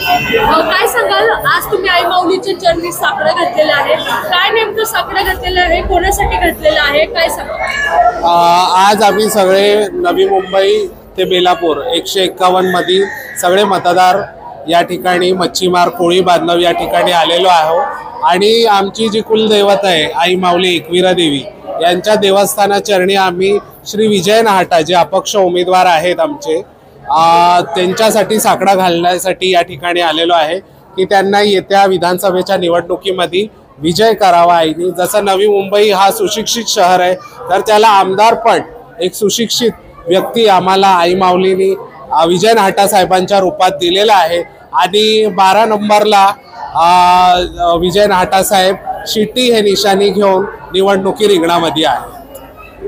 काय सांगाल, आज तुम्ही आई माऊलीच्या चरणी साकडं घातलेलं आहे, काय नेमकं साकडं घातलेलं आहे, कोणासाठी घातलेलं आहे, काय सांगाल? आज आम्ही सगळे नवी मुंबई ते बेलापूर 151 मधील सगळे मतदार या ठिकाणी मच्छीमार कोळी बांधव या ठिकाणी आलेलो आहोत आणि आमची जी कुलदैवत आहे आई माऊली एकविरा देवी यांच्या देवस्थानाचरणी आम्ही श्री विजय नाहटा जे अपक्ष उमेदवार आहेत आमचे त्यांच्यासाठी साकडा घालण्यासाठी या ठिकाणी आलेलो आहे की त्यांना येत्या विधानसभेच्या निवडणुकीमध्ये विजय करावा आईनी। जसं नवी मुंबई हा सुशिक्षित शहर आहे तर त्याला आमदार पण एक सुशिक्षित व्यक्ती आम्हाला आई माऊलीनी विजय नाहटा साहेबांच्या रूपात दिलेला आहे आणि 12 नंबरला विजय नाहटा साहेब शिट्टी हे निशाणी घेऊन निवडणुकी रिंगणामध्ये आहे।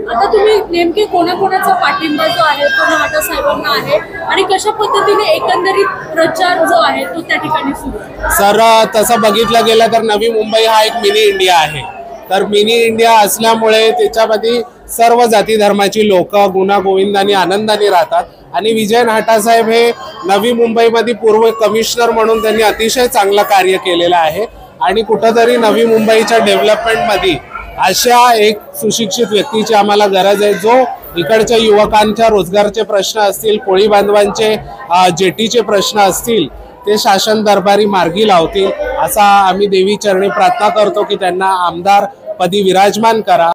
आता तुम्ही नेमके कोणाकोणाचा पाठिंबा जो आहे तो नाहटा साहेबांना आहे आणि कशा पद्धतीने एकंदरीत प्रचार जो आहे तो त्या ठिकाणी सुरू आहे? सर तसं बघितलं गेलं तर नवी मुंबई हा एक मिनी इंडिया आहे। तर मिनी इंडिया असल्यामुळे त्याच्यामध्ये सर्व जाती धर्माची लोक गुणागोविंदाने आनंदाने राहतात आणि विजय नाहटा साहेब हे नवी मुंबईमध्ये पूर्व कमिशनर म्हणून त्यांनी अतिशय चांगलं कार्य केलेलं आहे आणि कुठंतरी नवी मुंबईच्या डेव्हलपमेंटमध्ये अशा एक सुशिक्षित व्यक्तीची आम्हाला गरज आहे जो इकडच्या युवकांच्या रोजगारचे प्रश्न असतील, कोळी बांधवांचे जेटीचे प्रश्न असतील ते शासन दरबारी मार्गी लावतील असा आम्ही देवी चरणी प्रार्थना करतो की त्यांना आमदार पदी विराजमान करा।